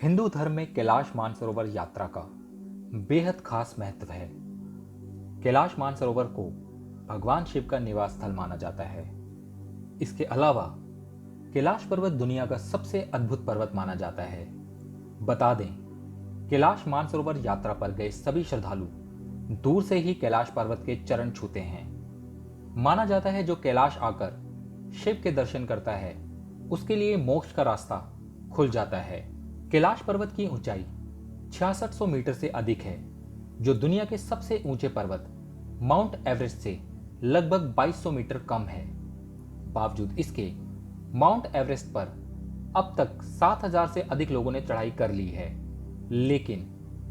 हिंदू धर्म में कैलाश मानसरोवर यात्रा का बेहद खास महत्व है। कैलाश मानसरोवर को भगवान शिव का निवास स्थल माना जाता है। इसके अलावा कैलाश पर्वत दुनिया का सबसे अद्भुत पर्वत माना जाता है। बता दें, कैलाश मानसरोवर यात्रा पर गए सभी श्रद्धालु दूर से ही कैलाश पर्वत के चरण छूते हैं। माना जाता है जो कैलाश आकर शिव के दर्शन करता है उसके लिए मोक्ष का रास्ता खुल जाता है। कैलाश पर्वत की ऊंचाई 6600 मीटर से अधिक है, जो दुनिया के सबसे ऊंचे पर्वत माउंट एवरेस्ट से लगभग 2200 मीटर कम है। बावजूद इसके माउंट एवरेस्ट पर अब तक 7000 से अधिक लोगों ने चढ़ाई कर ली है, लेकिन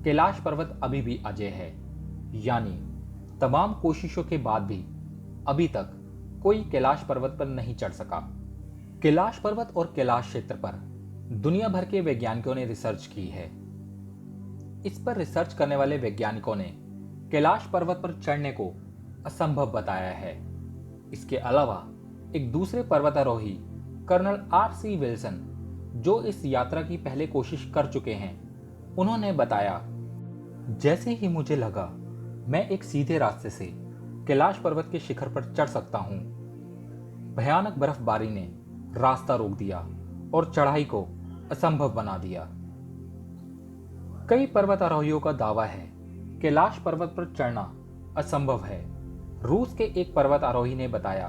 कैलाश पर्वत अभी भी अजेय है, यानी तमाम कोशिशों के बाद भी अभी तक कोई कैलाश पर्वत पर नहीं चढ़ सका। कैलाश पर्वत और कैलाश क्षेत्र पर दुनिया भर के वैज्ञानिकों ने रिसर्च की है। इस पर रिसर्च करने वाले वैज्ञानिकों ने कैलाश पर्वत पर चढ़ने को असंभव बताया है। इसके अलावा एक दूसरे पर्वतारोही कर्नल आर.सी. विल्सन, जो इस यात्रा की पहले कोशिश कर चुके हैं, उन्होंने बताया, जैसे ही मुझे लगा मैं एक सीधे रास्ते से कैलाश पर्वत के शिखर पर चढ़ सकता हूं, भयानक बर्फबारी ने रास्ता रोक दिया और चढ़ाई को असंभव बना दिया। कई पर्वतारोहियों का दावा है कैलाश पर्वत पर चढ़ना असंभव है। रूस के एक पर्वतारोही ने बताया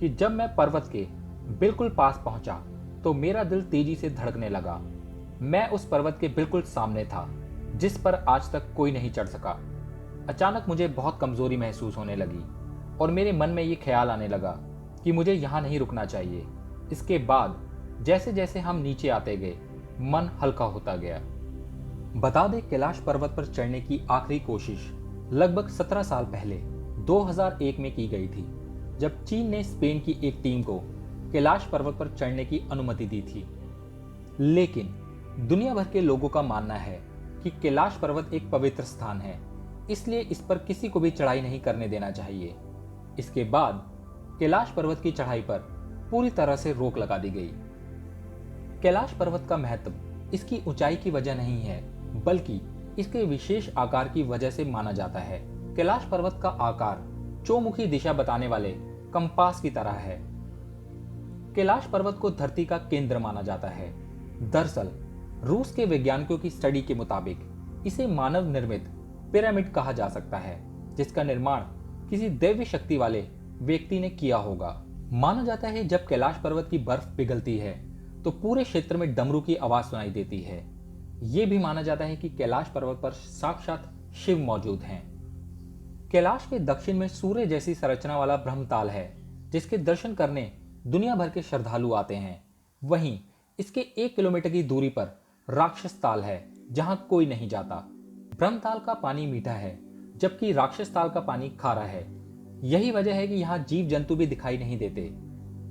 कि जब मैं पर्वत के बिल्कुल पास पहुंचा तो मेरा दिल तेजी से धड़कने लगा। मैं उस पर्वत के बिल्कुल सामने था, जिस पर आज तक कोई नहीं चढ़ सका। अचानक मुझे बहुत कमजोरी महसूस होने लगी और मेरे मन में ये ख्याल आने लगा कि मुझे यहाँ नहीं रुकना चाहिए। इसके बाद जैसे जैसे हम नीचे आते गए, मन हल्का होता गया। बता दें, कैलाश पर्वत पर चढ़ने की आखिरी कोशिश लगभग 17 साल पहले 2001 में की गई थी, जब चीन ने स्पेन की एक टीम को कैलाश पर्वत पर चढ़ने की अनुमति दी थी। लेकिन दुनिया भर के लोगों का मानना है कि कैलाश पर्वत एक पवित्र स्थान है, इसलिए इस पर किसी को भी चढ़ाई नहीं करने देना चाहिए। इसके बाद कैलाश पर्वत की चढ़ाई पर पूरी तरह से रोक लगा दी गई। कैलाश पर्वत का महत्व इसकी ऊंचाई की वजह नहीं है, बल्कि इसके विशेष आकार की वजह से माना जाता है। कैलाश पर्वत का आकार चौमुखी दिशा बताने वाले कंपास की तरह है। कैलाश पर्वत को धरती का केंद्र माना जाता है। दरअसल रूस के वैज्ञानिकों की स्टडी के मुताबिक इसे मानव निर्मित पिरामिड कहा जा सकता है, जिसका निर्माण किसी दैवी शक्ति वाले व्यक्ति ने किया होगा। माना जाता है जब कैलाश पर्वत की बर्फ पिघलती है तो पूरे क्षेत्र में डमरू की आवाज सुनाई देती है। यह भी माना जाता है कि कैलाश पर्वत पर साक्षात शिव मौजूद हैं। कैलाश के दक्षिण में सूर्य जैसी संरचना वाला ब्रह्मताल है, जिसके दर्शन करने दुनिया भर के श्रद्धालु आते हैं। वहीं इसके 1 किलोमीटर की दूरी पर राक्षस ताल है, जहां कोई नहीं जाता। ब्रह्मताल का पानी मीठा है, जबकि राक्षस ताल का पानी खारा है। यही वजह है कि यहाँ जीव जंतु भी दिखाई नहीं देते।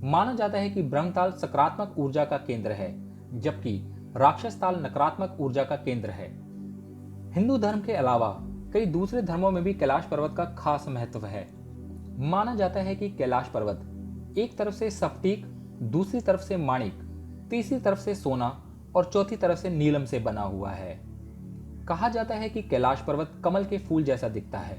माना जाता है कि ब्रह्मताल सकारात्मक ऊर्जा का केंद्र है, जबकि राक्षस ताल नकारात्मक ऊर्जा का केंद्र है। हिंदू धर्म के अलावा कई दूसरे धर्मों में भी कैलाश पर्वत का खास महत्व है। माना जाता है कि कैलाश पर्वत एक तरफ से स्फटिक, दूसरी तरफ से माणिक, तीसरी तरफ से सोना और चौथी तरफ से नीलम से बना हुआ है। कहा जाता है कि कैलाश पर्वत कमल के फूल जैसा दिखता है।